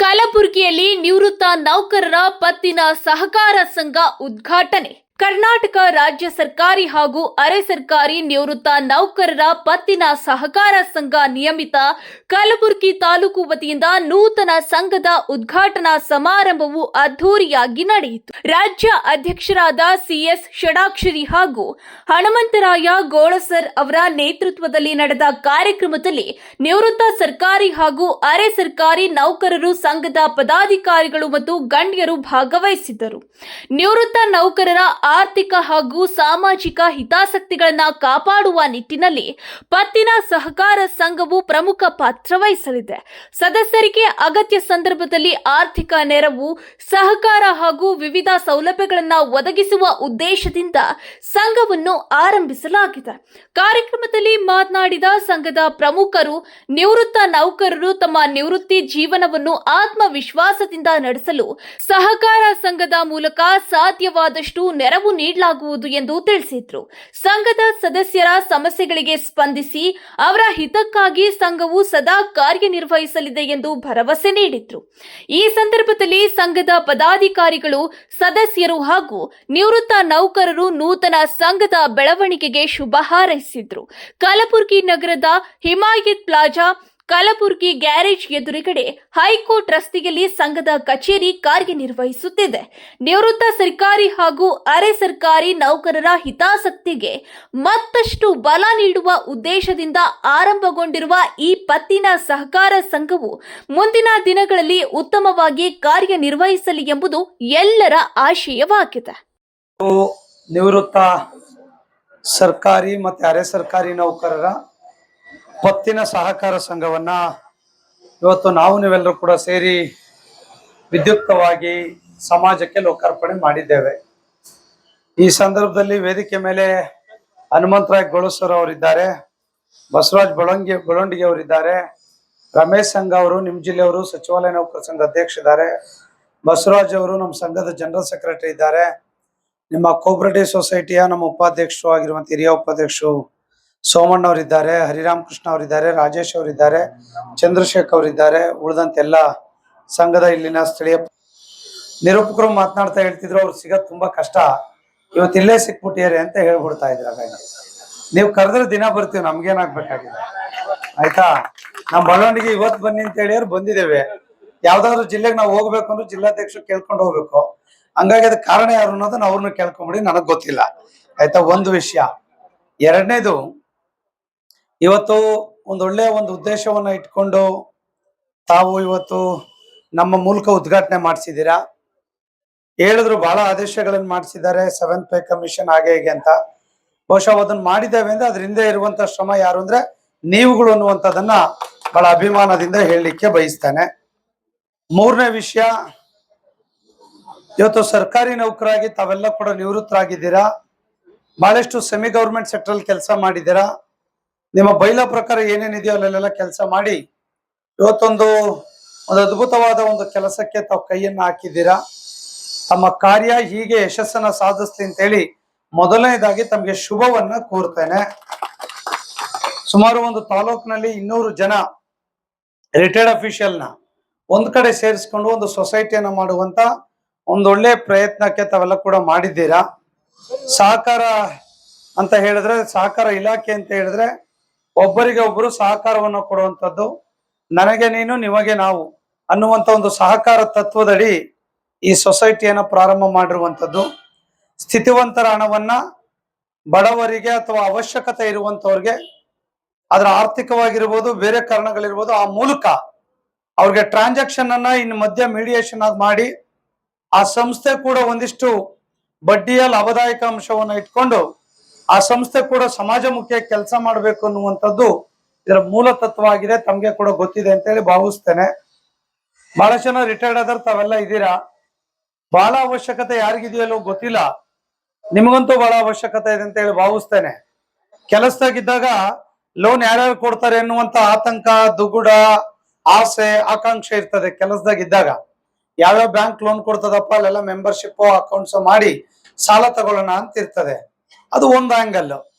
ಕಲಬುರಗಿಯಲ್ಲಿ ನಿವೃತ್ತ ನೌಕರರ ಪತ್ತಿನ ಸಹಕಾರ ಸಂಘ ಉದ್ಘಾಟನೆ. ಕರ್ನಾಟಕ ರಾಜ್ಯ ಸರ್ಕಾರಿ ಹಾಗೂ ಅರೆ ಸರ್ಕಾರಿ ನಿವೃತ್ತ ನೌಕರರ ಪತ್ತಿನ ಸಹಕಾರ ಸಂಘ ನಿಯಮಿತ ಕಲಬುರಗಿ ತಾಲೂಕು ವತಿಯಿಂದ ನೂತನ ಸಂಘದ ಉದ್ಘಾಟನಾ ಸಮಾರಂಭವು ಅದ್ದೂರಿಯಾಗಿ ನಡೆಯಿತು. ರಾಜ್ಯ ಅಧ್ಯಕ್ಷರಾದ ಸಿಎಸ್ ಷಡಾಕ್ಷರಿ ಹಾಗೂ ಹನುಮಂತರಾಯ ಗೋಳಸರ್ ಅವರ ನೇತೃತ್ವದಲ್ಲಿ ನಡೆದ ಕಾರ್ಯಕ್ರಮದಲ್ಲಿ ನಿವೃತ್ತ ಸರ್ಕಾರಿ ಹಾಗೂ ಅರೆ ಸರ್ಕಾರಿ ನೌಕರರು ಸಂಘದ ಪದಾಧಿಕಾರಿಗಳು ಮತ್ತು ಗಣ್ಯರು ಭಾಗವಹಿಸಿದ್ದರು. ನಿವೃತ್ತ ನೌಕರರ ಆರ್ಥಿಕ ಹಾಗೂ ಸಾಮಾಜಿಕ ಹಿತಾಸಕ್ತಿಗಳನ್ನು ಕಾಪಾಡುವ ನಿಟ್ಟಿನಲ್ಲಿ ಪತ್ತಿನ ಸಹಕಾರ ಸಂಘವು ಪ್ರಮುಖ ಪಾತ್ರ ವಹಿಸಲಿದೆ. ಸದಸ್ಯರಿಗೆ ಅಗತ್ಯ ಸಂದರ್ಭದಲ್ಲಿ ಆರ್ಥಿಕ ನೆರವು, ಸಹಕಾರ ಹಾಗೂ ವಿವಿಧ ಸೌಲಭ್ಯಗಳನ್ನು ಒದಗಿಸುವ ಉದ್ದೇಶದಿಂದ ಸಂಘವನ್ನು ಆರಂಭಿಸಲಾಗಿದೆ. ಕಾರ್ಯಕ್ರಮದಲ್ಲಿ ಮಾತನಾಡಿದ ಸಂಘದ ಪ್ರಮುಖರು, ನಿವೃತ್ತ ನೌಕರರು ತಮ್ಮ ನಿವೃತ್ತಿ ಜೀವನವನ್ನು ಆತ್ಮವಿಶ್ವಾಸದಿಂದ ನಡೆಸಲು ಸಹಕಾರ ಸಂಘದ ಮೂಲಕ ಸಾಧ್ಯವಾದಷ್ಟು ನೆರವು ನೀಡಲಾಗುವುದು ಎಂದು ತಿಳಿಸಿದರು. ಸಂಘದ ಸದಸ್ಯರ ಸಮಸ್ಯೆಗಳಿಗೆ ಸ್ಪಂದಿಸಿ ಅವರ ಹಿತಕ್ಕಾಗಿ ಸಂಘವು ಸದಾ ಕಾರ್ಯನಿರ್ವಹಿಸಲಿದೆ ಎಂದು ಭರವಸೆ ನೀಡಿದರು. ಈ ಸಂದರ್ಭದಲ್ಲಿ ಸಂಘದ ಪದಾಧಿಕಾರಿಗಳು, ಸದಸ್ಯರು ಹಾಗೂ ನಿವೃತ್ತ ನೌಕರರು ನೂತನ ಸಂಘದ ಬೆಳವಣಿಗೆಗೆ ಶುಭ ಹಾರೈಸಿದರು. ಕಲಬುರಗಿ ನಗರದ ಹಿಮಾಯತ್ ಪ್ಲಾಜಾ, ಕಲಬುರಗಿ ಗ್ಯಾರೇಜ್ ಎದುರುಗಡೆ ಹೈಕೋರ್ಟ್ ರಸ್ತೆಯಲ್ಲಿ ಸಂಘದ ಕಚೇರಿ ಕಾರ್ಯನಿರ್ವಹಿಸುತ್ತಿದೆ. ನಿವೃತ್ತ ಸರ್ಕಾರಿ ಹಾಗೂ ಅರೆ ಸರ್ಕಾರಿ ನೌಕರರ ಹಿತಾಸಕ್ತಿಗೆ ಮತ್ತಷ್ಟು ಬಲ ನೀಡುವ ಉದ್ದೇಶದಿಂದ ಆರಂಭಗೊಂಡಿರುವ ಈ ಪತ್ತಿನ ಸಹಕಾರ ಸಂಘವು ಮುಂದಿನ ದಿನಗಳಲ್ಲಿ ಉತ್ತಮವಾಗಿ ಕಾರ್ಯನಿರ್ವಹಿಸಲಿ ಎಂಬುದು ಎಲ್ಲರ ಆಶಯವಾಗಿದೆ. ನಿವೃತ್ತ ಸರ್ಕಾರಿ ಮತ್ತು ಅರೆ ಸರ್ಕಾರಿ ನೌಕರರ ಪತ್ತಿನ ಸಹಕಾರ ಸಂಘವನ್ನ ಇವತ್ತು ನೀವೆಲ್ಲರೂ ಕೂಡ ಸೇರಿ ವಿದ್ಯುಕ್ತವಾಗಿ ಸಮಾಜಕ್ಕೆ ಲೋಕಾರ್ಪಣೆ ಮಾಡಿದ್ದೇವೆ. ಈ ಸಂದರ್ಭದಲ್ಲಿ ವೇದಿಕೆ ಮೇಲೆ ಹನುಮಂತರಾಯ್ ಗೋಳಸರ್ ಅವರಿದ್ದಾರೆ, ಬಸವರಾಜ್ ಬಳೊಂಡಿಗೆ ಅವರಿದ್ದಾರೆ, ರಮೇಶ್ ಸಂಘ ಅವರು ನಿಮ್ಮ ಜಿಲ್ಲೆಯವರು ಸಚಿವಾಲಯ ನೌಕರ ಸಂಘ ಅಧ್ಯಕ್ಷ ಇದ್ದಾರೆ, ಬಸವರಾಜ್ ಅವರು ನಮ್ಮ ಸಂಘದ ಜನರಲ್ ಸೆಕ್ರೆಟರಿ ಇದ್ದಾರೆ, ನಿಮ್ಮ ಕೋಆಪರೇಟಿವ್ ಸೊಸೈಟಿಯ ನಮ್ಮ ಉಪಾಧ್ಯಕ್ಷರು ಆಗಿರುವಂತ ಹಿರಿಯ ಉಪಾಧ್ಯಕ್ಷರು ಸೋಮಣ್ಣ ಅವರಿದ್ದಾರೆ, ಹರಿರಾಮ್ ಕೃಷ್ಣ ಅವರಿದ್ದಾರೆ, ರಾಜೇಶ್ ಅವರಿದ್ದಾರೆ, ಚಂದ್ರಶೇಖರ್ ಅವರಿದ್ದಾರೆ. ಉಳಿದಂತೆ ಎಲ್ಲ ಸಂಘದ ಇಲ್ಲಿನ ಸ್ಥಳೀಯ ನಿರೂಪಕರು ಮಾತನಾಡ್ತಾ ಹೇಳ್ತಿದ್ರು, ಅವ್ರು ಸಿಗೋದು ತುಂಬಾ ಕಷ್ಟ, ಇವತ್ತು ಇಲ್ಲೇ ಸಿಕ್ಬಿಟ್ಟಿದ್ದಾರೆ ಅಂತ ಹೇಳ್ಬಿಡ್ತಾ ಇದ್ರ. ನೀವು ಕರೆದ್ರೆ ದಿನ ಬರ್ತೀವಿ, ನಮ್ಗೇನಾಗ್ಬೇಕಾಗಿದೆ ಆಯ್ತಾ. ನಮ್ಮ ಬಳ್ಳವಣಿಗೆ ಇವತ್ತು ಬನ್ನಿ ಅಂತ ಹೇಳಿದ್ರೆ ಬಂದಿದ್ದೇವೆ. ಯಾವ್ದಾದ್ರು ಜಿಲ್ಲೆಗೆ ನಾವು ಹೋಗ್ಬೇಕು ಅಂದ್ರೆ ಜಿಲ್ಲಾಧ್ಯಕ್ಷರು ಕೇಳ್ಕೊಂಡು ಹೋಗ್ಬೇಕು. ಹಂಗಾಗಿ ಅದಕ್ಕೆ ಕಾರಣ ಯಾರು ಅನ್ನೋದನ್ನ ಅವ್ರನ್ನ ಕೇಳ್ಕೊಂಬಿಡಿ, ನನಗ್ ಗೊತ್ತಿಲ್ಲ ಆಯ್ತಾ. ಒಂದು ವಿಷಯ. ಎರಡನೇದು, ಇವತ್ತು ಒಂದೊಳ್ಳೆ ಉದ್ದೇಶವನ್ನ ಇಟ್ಕೊಂಡು ತಾವು ಇವತ್ತು ನಮ್ಮ ಮೂಲಕ ಉದ್ಘಾಟನೆ ಮಾಡಿಸಿದ್ದೀರಾ. ಹೇಳಿದ್ರು ಬಹಳ ಆದೇಶಗಳನ್ನು ಮಾಡಿಸಿದ್ದಾರೆ, 7th ಪೇ ಕಮಿಷನ್ ಹಾಗೆ ಹೀಗೆ ಅಂತ. ಬಹುಶಃ ಅದನ್ನ ಮಾಡಿದ್ದೇವೆ ಅಂದ್ರೆ ಅದ್ರ ಹಿಂದೆ ಇರುವಂತ ಶ್ರಮ ಯಾರು ಅಂದ್ರೆ ನೀವುಗಳು ಅನ್ನುವಂಥದ್ದನ್ನ ಬಹಳ ಅಭಿಮಾನದಿಂದ ಹೇಳಲಿಕ್ಕೆ ಬಯಸ್ತೇನೆ. ಮೂರನೇ ವಿಷಯ, ಇವತ್ತು ಸರ್ಕಾರಿ ನೌಕರಾಗಿ ತಾವೆಲ್ಲ ಕೂಡ ನಿವೃತ್ತರಾಗಿದ್ದೀರಾ. ಬಹಳಷ್ಟು ಸೆಮಿ ಗವರ್ಮೆಂಟ್ ಸೆಕ್ಟರ್ ಅಲ್ಲಿ ಕೆಲಸ ಮಾಡಿದ್ದೀರಾ. ನಿಮ್ಮ ಬೈಲ ಪ್ರಕಾರ ಏನೇನಿದೆಯೋ ಅಲ್ಲೆಲ್ಲ ಕೆಲಸ ಮಾಡಿ ಇವತ್ತೊಂದು ಅದ್ಭುತವಾದ ಕೆಲಸಕ್ಕೆ ತಾವು ಕೈಯನ್ನ ಹಾಕಿದ್ದೀರಾ. ತಮ್ಮ ಕಾರ್ಯ ಹೀಗೆ ಯಶಸ್ಸನ್ನ ಸಾಧಿಸ್ಲಿ ಅಂತೇಳಿ ಮೊದಲನೇದಾಗಿ ತಮಗೆ ಶುಭವನ್ನ ಕೋರ್ತೇನೆ. ಸುಮಾರು ತಾಲೂಕಿನಲ್ಲಿ 200 ಜನ ರಿಟೈರ್ಡ್ ಅಫಿಷಿಯಲ್ನ ಒಂದ್ ಕಡೆ ಸೇರಿಸ್ಕೊಂಡು ಸೊಸೈಟಿಯನ್ನ ಮಾಡುವಂತ ಒಂದೊಳ್ಳೆ ಪ್ರಯತ್ನಕ್ಕೆ ತಾವೆಲ್ಲ ಕೂಡ ಮಾಡಿದ್ದೀರಾ. ಸಹಕಾರ ಅಂತ ಹೇಳಿದ್ರೆ, ಸಹಕಾರ ಇಲಾಖೆ ಅಂತ ಹೇಳಿದ್ರೆ ಒಬ್ಬರಿಗೆ ಒಬ್ಬರು ಸಹಕಾರವನ್ನು ಕೊಡುವಂಥದ್ದು, ನನಗೆ ನೀನು ನಿಮಗೆ ನಾವು ಅನ್ನುವಂಥ ಸಹಕಾರ ತತ್ವದಡಿ ಈ ಸೊಸೈಟಿಯನ್ನ ಪ್ರಾರಂಭ ಮಾಡಿರುವಂಥದ್ದು. ಸ್ಥಿತಿವಂತರ ಹಣವನ್ನ ಬಡವರಿಗೆ ಅಥವಾ ಅವಶ್ಯಕತೆ ಇರುವಂತವ್ರಿಗೆ, ಅದರ ಆರ್ಥಿಕವಾಗಿರ್ಬೋದು ಬೇರೆ ಕಾರಣಗಳಿರ್ಬೋದು, ಆ ಮೂಲಕ ಅವ್ರಿಗೆ ಟ್ರಾನ್ಸಾಕ್ಷನ್ ಅನ್ನ ಇನ್ನು ಮಧ್ಯ ಮೀಡಿಯೇಷನ್ ಆಗಿ ಮಾಡಿ ಆ ಸಂಸ್ಥೆ ಕೂಡ ಒಂದಿಷ್ಟು ಬಡ್ಡಿಯ ಲಾಭದಾಯಕ ಅಂಶವನ್ನ ಇಟ್ಕೊಂಡು ಆ ಸಂಸ್ಥೆ ಕೂಡ ಸಮಾಜಮುಖಿ ಕೆಲಸ ಮಾಡಬೇಕು ಅನ್ನುವಂಥದ್ದು ಇದರ ಮೂಲ ತತ್ವ ಆಗಿದೆ. ತಮ್ಗೆ ಕೂಡ ಗೊತ್ತಿದೆ ಅಂತ ಹೇಳಿ ಭಾವಿಸ್ತೇನೆ. ಬಹಳ ಜನ ರಿಟೈರ್ಡ್ ಆದ್ರೆ ತಾವೆಲ್ಲ ಇದ್ದೀರಾ. ಬಹಳ ಅವಶ್ಯಕತೆ ಯಾರಿಗಿದೆಯಲ್ಲೋ ಗೊತ್ತಿಲ್ಲ, ನಿಮಗಂತೂ ಬಹಳ ಅವಶ್ಯಕತೆ ಇದೆ ಅಂತ ಹೇಳಿ ಭಾವಿಸ್ತೇನೆ. ಕೆಲಸದಾಗಿದ್ದಾಗ ಲೋನ್ ಯಾರ್ಯಾರು ಕೊಡ್ತಾರೆ ಎನ್ನುವಂತ ಆತಂಕ, ದುಗುಡ, ಆಸೆ, ಆಕಾಂಕ್ಷೆ ಇರ್ತದೆ. ಕೆಲಸದಾಗಿದ್ದಾಗ ಯಾವ್ಯಾವ ಬ್ಯಾಂಕ್ ಲೋನ್ ಕೊಡ್ತದಪ್ಪ, ಅಲ್ಲೆಲ್ಲ ಮೆಂಬರ್ಶಿಪ್ ಅಕೌಂಟ್ಸ್ ಮಾಡಿ ಸಾಲ ತಗೊಳ್ಳೋಣ ಅಂತ ಇರ್ತದೆ. ಅದು ಒಂದು ಆಂಗಲ್.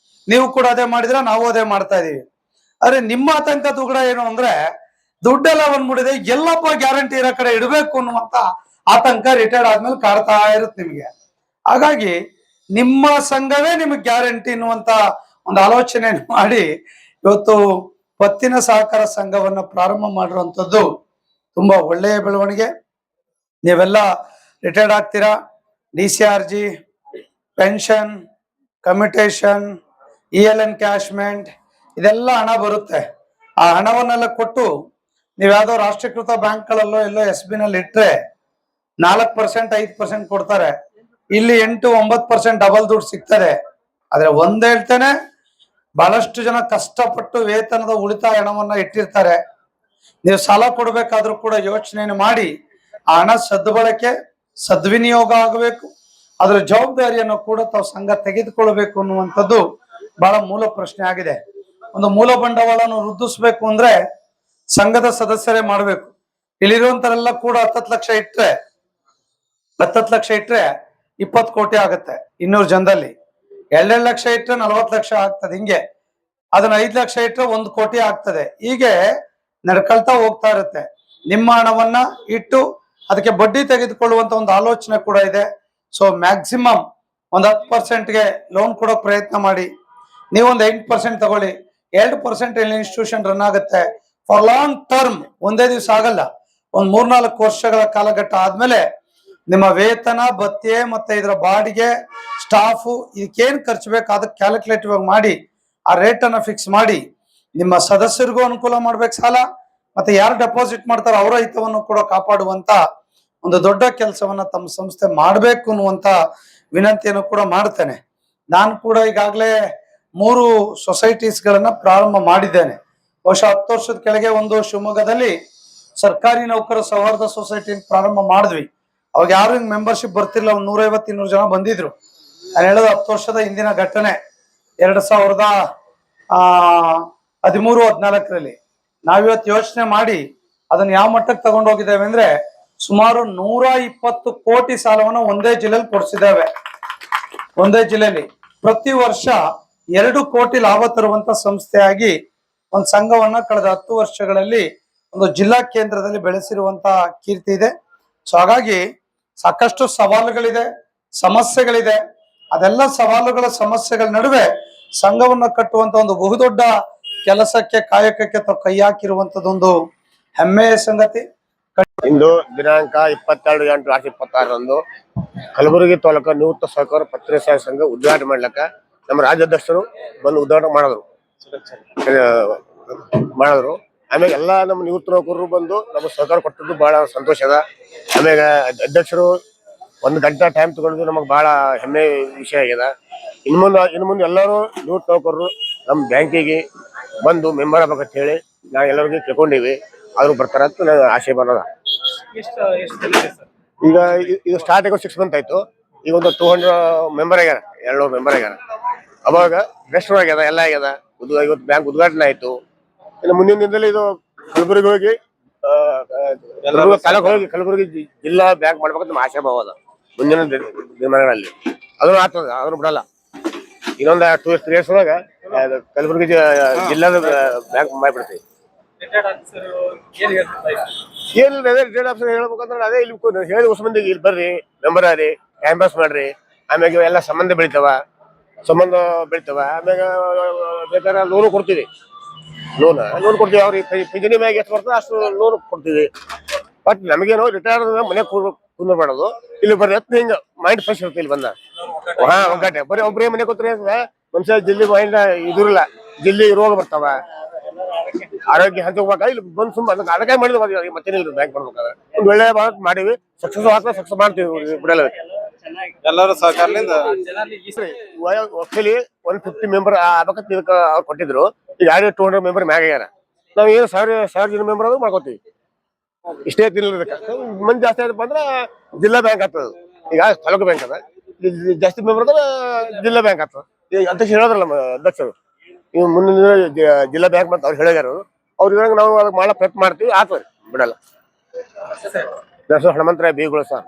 ನೀವು ಕೂಡ ಅದೇ ಮಾಡಿದ್ರೆ ನಾವು ಅದೇ ಮಾಡ್ತಾ ಇದೀವಿ. ಆದ್ರೆ ನಿಮ್ಮ ಆತಂಕ ದುಗುಡ ಏನು ಅಂದ್ರೆ, ದುಡ್ಡೆಲ್ಲ ಬಂದ್ಬಿಟ್ಟಿದೆ, ಎಲ್ಲಪ್ಪ ಗ್ಯಾರಂಟಿ ಇರೋ ಕಡೆ ಇಡಬೇಕು ಅನ್ನುವಂತ ಆತಂಕ ರಿಟೈರ್ಡ್ ಆದ್ಮೇಲೆ ಕಾಡ್ತಾ ಇರುತ್ತೆ ನಿಮ್ಗೆ. ಹಾಗಾಗಿ ನಿಮ್ಮ ಸಂಘವೇ ನಿಮಗೆ ಗ್ಯಾರಂಟಿ ಅನ್ನುವಂತ ಒಂದು ಆಲೋಚನೆ ಮಾಡಿ ಇವತ್ತು ಪತ್ತಿನ ಸಹಕಾರ ಸಂಘವನ್ನ ಪ್ರಾರಂಭ ಮಾಡಿರುವಂತದ್ದು ತುಂಬಾ ಒಳ್ಳೆಯ ಬೆಳವಣಿಗೆ. ನೀವೆಲ್ಲ ರಿಟೈರ್ಡ್ ಆಗ್ತೀರಾ, DCRG, pension, commutation, EL encashment ಇದೆಲ್ಲ ಹಣ ಬರುತ್ತೆ. ಆ ಹಣವನ್ನೆಲ್ಲ ಕೊಟ್ಟು ನೀವು ಯಾವ್ದೋ ರಾಷ್ಟ್ರೀಕೃತ ಬ್ಯಾಂಕ್ಗಳಲ್ಲೋ ಎಲ್ಲೋ SB ನಲ್ಲಿ ಇಟ್ರೆ 4%, 5% ಕೊಡ್ತಾರೆ. ಇಲ್ಲಿ 8-9% ಡಬಲ್ ದುಡ್ಡು ಸಿಗ್ತದೆ. ಆದ್ರೆ ಒಂದ್ ಹೇಳ್ತೇನೆ, ಬಹಳಷ್ಟು ಜನ ಕಷ್ಟಪಟ್ಟು ವೇತನದ ಉಳಿತಾಯ ಹಣವನ್ನ ಇಟ್ಟಿರ್ತಾರೆ. ನೀವು ಸಾಲ ಕೊಡ್ಬೇಕಾದ್ರೂ ಕೂಡ ಯೋಚನೆಯನ್ನು ಮಾಡಿ ಆ ಹಣ ಸದ್ಬಳಕೆ ಸದ್ವಿನಿಯೋಗ ಆಗಬೇಕು. ಅದರ ಜವಾಬ್ದಾರಿಯನ್ನು ಕೂಡ ತಾವು ಸಂಘ ತೆಗೆದುಕೊಳ್ಬೇಕು ಅನ್ನುವಂಥದ್ದು ಬಹಳ ಮೂಲ ಪ್ರಶ್ನೆ ಆಗಿದೆ. ಒಂದು ಮೂಲ ಬಂಡವಾಳವನ್ನು ವೃದ್ಧಿಸ್ಬೇಕು ಅಂದ್ರೆ ಸಂಘದ ಸದಸ್ಯರೇ ಮಾಡ್ಬೇಕು. ಇಲ್ಲಿರುವಂತರೆಲ್ಲ ಕೂಡ 10 ಲಕ್ಷ ಇಟ್ರೆ 20 ಕೋಟಿ ಆಗುತ್ತೆ 200 ಜನದಲ್ಲಿ. 2 ಲಕ್ಷ ಇಟ್ರೆ 40 ಲಕ್ಷ ಆಗ್ತದೆ. ಹಿಂಗೆ ಅದನ್ನ 5 ಲಕ್ಷ ಇಟ್ರೆ 1 ಕೋಟಿ ಆಗ್ತದೆ. ಹೀಗೆ ನಡ್ಕೊಳ್ತಾ ಹೋಗ್ತಾ ಇರುತ್ತೆ. ನಿಮ್ಮ ಹಣವನ್ನ ಇಟ್ಟು ಅದಕ್ಕೆ ಬಡ್ಡಿ ತೆಗೆದುಕೊಳ್ಳುವಂತ ಒಂದು ಆಲೋಚನೆ ಕೂಡ ಇದೆ. ಸೊ ಮ್ಯಾಕ್ಸಿಮಮ್ ಒಂದು 10%ಗೆ ಲೋನ್ ಕೊಡೋಕೆ ಪ್ರಯತ್ನ ಮಾಡಿ. ನೀವೊಂದು 8% ತಗೊಳ್ಳಿ, 2% ಇನ್ಸ್ಟಿಟ್ಯೂಷನ್ ರನ್ ಆಗುತ್ತೆ ಫಾರ್ ಲಾಂಗ್ ಟರ್ಮ್. ಒಂದೇ ದಿವಸ ಆಗಲ್ಲ, ಒಂದ್ 3-4 ವರ್ಷಗಳ ಕಾಲಘಟ್ಟ ಆದ್ಮೇಲೆ ನಿಮ್ಮ ವೇತನ ಭತ್ಯೆ ಮತ್ತೆ ಇದರ ಬಾಡಿಗೆ ಸ್ಟಾಫು ಇದಕ್ಕೇನ್ ಖರ್ಚು ಬೇಕು ಅದಕ್ಕೆ ಕ್ಯಾಲ್ಕುಲೇಟಿವ್ ಆಗಿ ಮಾಡಿ ಆ ರೇಟ್ ಅನ್ನ ಫಿಕ್ಸ್ ಮಾಡಿ ನಿಮ್ಮ ಸದಸ್ಯರಿಗೂ ಅನುಕೂಲ ಮಾಡ್ಬೇಕು ಸಾಲ, ಮತ್ತೆ ಯಾರು ಡೆಪಾಸಿಟ್ ಮಾಡ್ತಾರೋ ಅವರ ಹಿತವನ್ನು ಕೂಡ ಕಾಪಾಡುವಂತ ಒಂದು ದೊಡ್ಡ ಕೆಲಸವನ್ನ ತಮ್ಮ ಸಂಸ್ಥೆ ಮಾಡ್ಬೇಕು ಅನ್ನುವಂತ ವಿನಂತಿಯನ್ನು ಕೂಡ ಮಾಡ್ತೇನೆ. ನಾನು ಕೂಡ ಈಗಾಗಲೇ 3 ಸೊಸೈಟೀಸ್ ಗಳನ್ನ ಪ್ರಾರಂಭ ಮಾಡಿದ್ದೇನೆ. ಬಹುಶಃ 10 ವರ್ಷದ ಕೆಳಗೆ ಒಂದು ಶಿವಮೊಗ್ಗದಲ್ಲಿ ಸರ್ಕಾರಿ ನೌಕರ ಸೌಹಾರ್ದ ಸೊಸೈಟಿ ಪ್ರಾರಂಭ ಮಾಡಿದ್ವಿ. ಅವಾಗ ಯಾರು ಹಿಂಗ್ ಮೆಂಬರ್ಶಿಪ್ ಬರ್ತಿರ್ಲಿಲ್ಲ, ಒಂದು 150-200 ಜನ ಬಂದಿದ್ರು. ನಾನು ಹೇಳೋದು 10 ವರ್ಷದ ಹಿಂದಿನ ಘಟನೆ. 2013-14ರಲ್ಲಿ ನಾವಿವತ್ತು ಯೋಚನೆ ಮಾಡಿ ಅದನ್ನ ಯಾವ ಮಟ್ಟಕ್ಕೆ ತಗೊಂಡು ಹೋಗಿದ್ದೇವೆ ಅಂದ್ರೆ ಸುಮಾರು 120 ಕೋಟಿ ಸಾಲವನ್ನು ಒಂದೇ ಜಿಲ್ಲೆಯಲ್ಲಿ ಕೊಡಿಸಿದ್ದೇವೆ. ಒಂದೇ ಜಿಲ್ಲೆಯಲ್ಲಿ ಪ್ರತಿ ವರ್ಷ 2 ಕೋಟಿ ಲಾಭ ತರುವಂತ ಸಂಸ್ಥೆಯಾಗಿ ಒಂದು ಸಂಘವನ್ನ ಕಳೆದ 10 ವರ್ಷಗಳಲ್ಲಿ ಒಂದು ಜಿಲ್ಲಾ ಕೇಂದ್ರದಲ್ಲಿ ಬೆಳೆಸಿರುವಂತ ಕೀರ್ತಿ ಇದೆ. ಸೊ ಹಾಗಾಗಿ ಸಾಕಷ್ಟು ಸವಾಲುಗಳಿದೆ, ಸಮಸ್ಯೆಗಳಿದೆ. ಅದೆಲ್ಲ ಸವಾಲುಗಳ ಸಮಸ್ಯೆಗಳ ನಡುವೆ ಸಂಘವನ್ನ ಕಟ್ಟುವಂತ ಒಂದು ಬಹುದೊಡ್ಡ ಕೆಲಸಕ್ಕೆ ಕಾಯಕಕ್ಕೆ ತಾವು ಕೈ ಹಾಕಿರುವಂತದೊಂದು ಹೆಮ್ಮೆಯ ಸಂಗತಿ. ಇಂದು ದಿನಾಂಕ 22/8/2026ರಂದು ಕಲಬುರಗಿ ತಾಲೂಕು ನಿವೃತ್ತ ಸಹಕಾರ ಪತ್ತಿನ ಸಹಕಾರ ಸಂಘ ಉದ್ಘಾಟನೆ ಮಾಡ್ಲಕ್ಕ ನಮ್ಮ ರಾಜ್ಯಾಧ್ಯಕ್ಷರು ಬಂದು ಉದ್ಘಾಟನೆ ಮಾಡಿದ್ರು. ಆಮೇಲೆ ಎಲ್ಲಾ ನಮ್ಮ ನಿವೃತ್ತ ನೌಕರರು ಬಂದು ನಮಗೆ ಸಹಕಾರ ಕೊಟ್ಟದ್ದು ಬಹಳ ಸಂತೋಷ ಅದ. ಆಮೇಲೆ ಅಧ್ಯಕ್ಷರು 1 ಗಂಟೆ ಟೈಮ್ ತಗೊಂಡು ನಮಗೆ ಬಹಳ ಹೆಮ್ಮೆ ವಿಷಯ ಆಗ್ಯದ. ಇನ್ನು ಮುಂದೆ ಎಲ್ಲರೂ ನಿವೃತ್ತ ನೌಕರರು ನಮ್ಮ ಬ್ಯಾಂಕಿಗೆ ಬಂದು ಮೆಂಬರ್ ಆಗ್ಬೇಕಂತ ಹೇಳಿ ನಾವು ಎಲ್ಲರಿಗೂ ಕೇಳ್ಕೊಂಡಿವಿ. ಆದ್ರೂ ಬರ್ತಾರ ಅಂತ ನಾನು ಆಶೆ ಬರೋದ. ಈಗ ಇದು ಸ್ಟಾರ್ಟ್ ಆಗೋ 6 ಮಂತ್ ಆಯ್ತು. ಈಗ ಒಂದು 200 ಮೆಂಬರ್ ಆಗ್ಯಾರ, 200 ಮೆಂಬರ್ ಆಗ್ಯಾರ. ಅವಾಗ ರೆಸ್ಟೋರ್ ಆಗ್ಯದ, ಎಲ್ಲ ಆಗ್ಯದ. ಇವತ್ತು ಬ್ಯಾಂಕ್ ಉದ್ಘಾಟನೆ ಆಯ್ತು. ಇನ್ನು ಮುಂದಿನ ದಿನದಲ್ಲಿ ಇದು ಕಲಬುರಗಿ ಹೋಗಿ ಕಲಬುರಗಿ ಜಿಲ್ಲಾ ಬ್ಯಾಂಕ್ ಮಾಡ್ಬೇಕಂತ ನಮ್ಮ ಆಶಾಭಾವ ಅದ ಮುಂದಿನ ದಿನಗಳಲ್ಲಿ. ಅದನ್ನು ಆಗ್ತದ, ಅದನ್ನು ಬಿಡಲ್ಲ. ಇನ್ನೊಂದು 2-3 years ಒಳಗ ಕಲಬುರಗಿ ಜಿಲ್ಲಾದ ಬ್ಯಾಂಕ್ ಮಾಡ್ಬಿಡ್ತೀವಿ. ಏನಿಲ್ಲ, ಅದೇ ರಿಟೈರ್ಡ್ ಆಫೀಸರ್ ಹೇಳ್ಬೇಕಂದ್ರೆ ಅದೇ ಇಲ್ಲಿ ಹೇಳಿ ಹೊಸ ಮಂದಿಗೆ ಇಲ್ಲಿ ಬರ್ರಿ, ಮೆಂಬರ್ ಆರಿ, ಟೈಮ್ ಪಾಸ್ ಮಾಡ್ರಿ. ಆಮ್ಯಾಗ ಎಲ್ಲ ಸಂಬಂಧ ಬೆಳಿತಾವ. ಆಮ್ಯಾಗ ಬೇಕಾದ್ರೆ ಲೋನು ಕೊಡ್ತೀವಿ. ಲೋನ್ ಕೊಡ್ತೀವಿ. ಅವ್ರಿಗೆ ಪಿಂಚಣಿ ಮ್ಯಾಗ ಎಷ್ಟು ಬರ್ತದೆ ಅಷ್ಟು ಲೋನ್ ಕೊಡ್ತೀವಿ. ಬಟ್ ನಮಗೇನು ರಿಟೈರ್ಡ್ ಮನೆ ಕುಂದ್ರಬಾರ್ದು. ಇಲ್ಲಿ ಬರ್ರಿ ಹತ್ತು ಹಿಂಗ ಮೈಂಡ್ ಫ್ರೆಶ್ ಇರುತ್ತೆ. ಇಲ್ಲಿ ಬಂದ ಒಗ್ಗಟ್ಟೆ ಬರೀ ಒಬ್ಬರೇ ಮನೆ ಕೂತ್ರೆ ಮನುಷ್ಯ ಜಲ್ದಿ ಮೈಂಡ್ ಇದಿರಲ್ಲ, ಜಲ್ದಿ ರೋಗ ಬರ್ತಾವ, ಆರೋಗ್ಯ ಹಂತ ಹೋಗ್ಬೇಕ. ಇಲ್ಲಿ ಬಂದು ಸುಮ್ಮನೆ ಅದಕ್ಕೆ ಮಾಡಿದ್ವಿ. ಮತ್ತೇನಿಲ್ಲ, ಬ್ಯಾಂಕ್ ಮಾಡ್ಬೇಕಾದ್ರೆ ಒಂದು ಒಳ್ಳೆ ಮಾಡಿವಿ. ಸಕ್ಸಸ್ ಮಾಡ್ತೀವಿ, ಬಿಡಲ್ಲ. ಎಲ್ಲರೂ ಸಹಕಾರದಿಂದ ಆಕ್ಚುಲಿ 150 ಮೆಂಬರ್ ಆಗ್ಬೇಕಂತ ಇದಕ್ಕೆ ಅವ್ರು ಕೊಟ್ಟಿದ್ರು. ಈಗ 200 ಮೆಂಬರ್ ಮ್ಯಾಗ ಆಗ್ಯಾರ. ನಾವ್ ಏನು 1000 ಜನ ಮೆಂಬರ್ ಆದ್ರೂ ಮಾಡ್ಕೋತೀವಿ. ಇಷ್ಟೇ ತಿನ್ನೋದಕ್ಕೆ ಮಂದಿ ಜಾಸ್ತಿ ಆಯ್ತಪ್ಪ ಅಂದ್ರೆ ಜಿಲ್ಲಾ ಬ್ಯಾಂಕ್ ಆಗ್ತದ. ಈಗ ತಾಲೂಕು ಬ್ಯಾಂಕ್ ಅದ, ಜಾಸ್ತಿ ಮೆಂಬರ್ ಅದ ಜಿಲ್ಲಾ ಬ್ಯಾಂಕ್ ಆಗ್ತದ. ಈಗ ಅಂತ ಹೇಳಿದ್ರಲ್ಲ ನಮ್ಮ ಅಧ್ಯಕ್ಷರು, ಇವ್ ಮುಂದಿನ ಜಿಲ್ಲಾ ಬ್ಯಾಂಕ್ ಅಂತ ಅವ್ರು ಹೇಳ್ಯಾರ. ಅವ್ರಿಗೆ ನಾವು ಅದಕ್ಕೆ ಮಾಡೋ ಪ್ರಯತ್ನ ಮಾಡ್ತೀವಿ. ಆಗ್ತದೆ, ಬಿಡಲ್ಲ. ಹನುಮಂತರಾಯ ಬೀಗಳು ಸರ್.